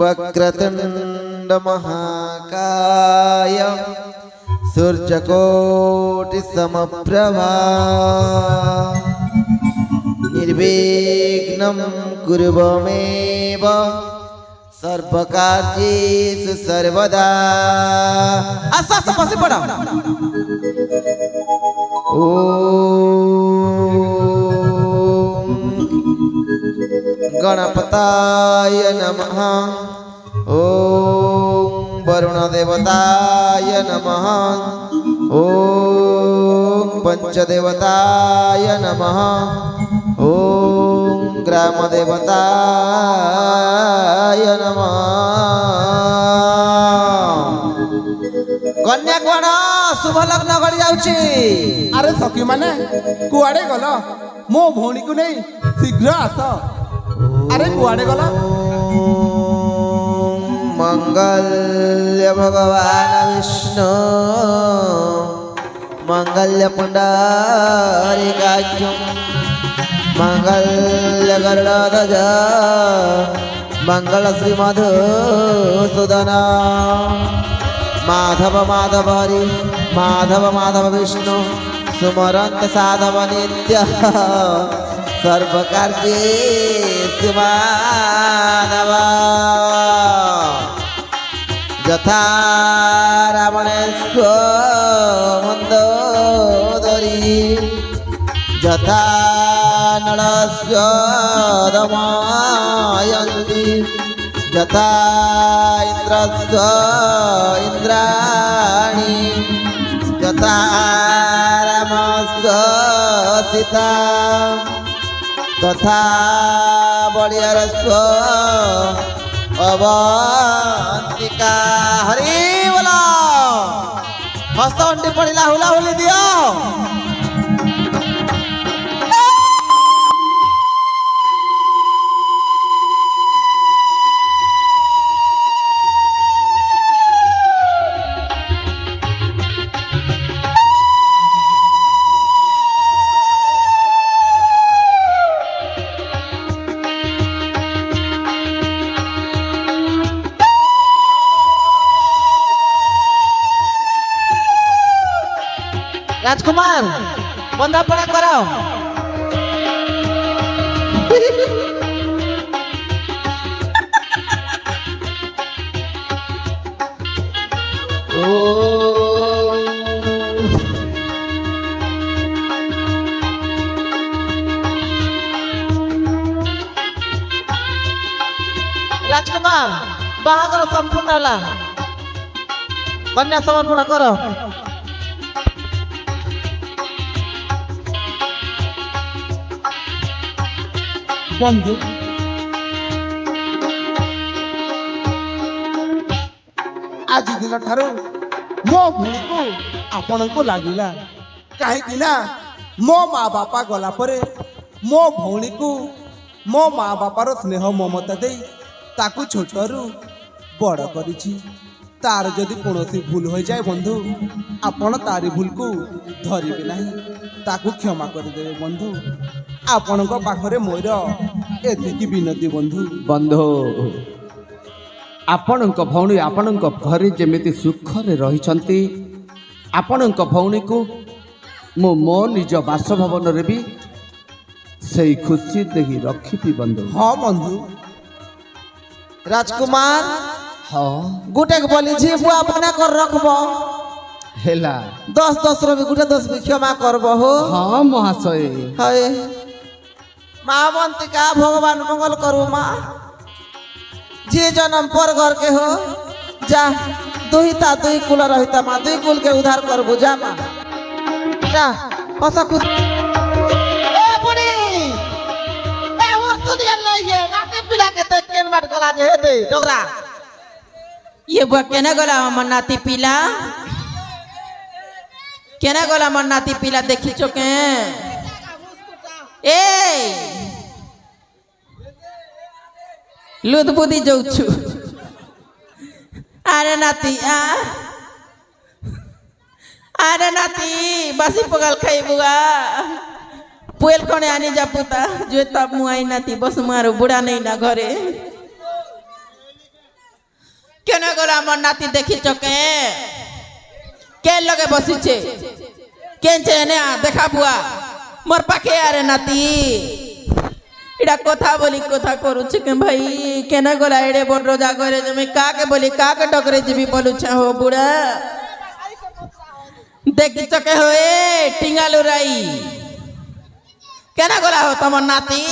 वक्रतुंड महाकाय सूर्यकोटि समप्रभा निर्विघ्नं कुरु ममेव सर्वकार्येषु सर्वदा। आस्ते आस्ते बसे पड़ा। ओम गणपताय नमः। ओम वरुणदेवताय नमः। ओम पंचदेवताय नमः। ओम ग्रामदेवताय नमः। कन्या कोण शुभ लग्न घड़ी जाउची। अरे सखी माने कुआड़े गल मो भौणी को नहीं शीघ्र आस। अरे कुआड़े गल। मंगल्य भगवान विष्णु मंगल्य पुंडरीकाक्षं मंगल्य गरुड़ध्वज मंगल श्री मधुसूदन माधव माधव हरि माधव माधव विष्णु सुमरंत साधव नित्य सर्वकार्येषु माधव। यथा रावणेश्व मन्दोदरी यथा नळस्य दमयन्ती यथा इंद्रस्य इंद्राणी यथा रामस्य सीता तथा बलियारस्य अवंतिका। हरि बोला। हस्त अंटी पड़िला हुला हुली दियो। राजकुमार बंदापना करो। राजकुमार बाहागर संपूर्ण होला कन्या समर्पण करो। बंधु आज दिन ठारू मो भौणी को आपण को लागिला कहीं ना मो माँ बापा गला परे मो भौणी को मो माँ बापार स्नेह ममता दे ताकू छोटरू बड़ करिछि। तार जदि कोनोसी भूल हो जाए बंधु आपण तारी भूल को धरिबे नहीं ताकू क्षमा कर देबे बंधु। आपण को पाखरे मोर एतिकी विनती बंधु। बंधु आपणक भौणी आपणक घरे जेमिति सुखरे रहिछंती आपणक भौणी को मो निज बासभवन रे भी सही खुशी देही रखिबी बंधु। हाँ बंधु। राजकुमार हाँ गुटे बोली जी बुआ बना कर रखबो हेला 10 रो भी गुटे 10 भी क्षमा करबो हो। हाँ महाशय हाय मावंतिका भगवान मंगल करू माँ जी जन्म पर घर के हो जा दुहिता दुई कुल रहिता माँ दुई कुल के उद्धार कर बुझा माँ जा पसा कुछ। ए बुढ़ी ए वो दुनिया नहीं है नाते पिला के तो केन मार गला जे दे डोगरा ये बुआ केना गला मन नाती पिला केना गला मन नाती पिला देखी चोके ए लुद बुदी जाऊछु। अरे नाती अरे नाती बासी पगल खाई बुआ पुएल कोने आनी जा पुता जो तब मुआई नाती बस मारो बुढ़ा नहीं ना घरे গলা আমার নাতি দেখিছ কে লগে বসিছে কেনছে এনে দেখা বুয়া মোর পাখে আরে নাতি এটা কথা বলি কথা করুছে কে ভাই কেন গলা এড়ে বড় রোজা করে তুমি কাকে বলি কাকে ডকরে যাবি বলুছ হো বুড়া দেখিছ কে হয়ে টিঙ্গালু রাই কেন গলা হো তোমার নাতি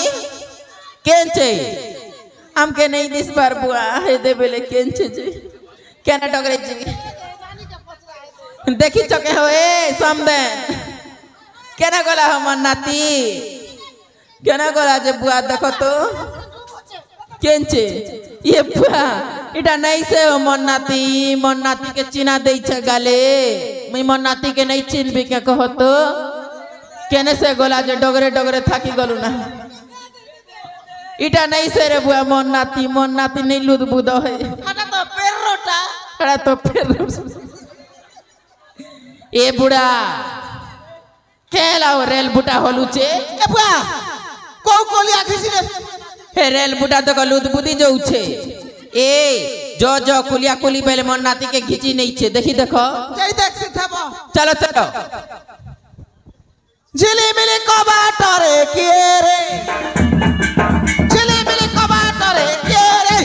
কেনছে আমকে নেই দিস বার বুয়া হে দে বেলে কেনছে যে কেন ডকরে যাবি দেখিছ কে হয়ে সমদে কেন গলা হো আমার নাতি কেন গলা যে বুয়া দেখো তো কেনছে ইয়ে বুয়া এটা নাই সে মন নাতি के चिना देइছে गाले मैं मन नाती के नहीं चिनबी के कहो तो केने से गोला जे डगरे डगरे थाकी गलु ना इटा नहीं से रे बुआ मन नाती नहीं लुद बुद है এটা তো পেরো ए बुढ़ा केला रेल बुटा हलुचे এ বুয়া কও কলিয়া খিসিরে हे रेल बुटा तो लुद बुदी जाऊे ए जो कुलिया कुली पहले मन नाती के घिची नहीं छे देखी देखो যাই দেখছি থাব चलो चलो ঝিলিমিলি কবাটরে কে রে ঝিলিমিলি কবাটরে কে রে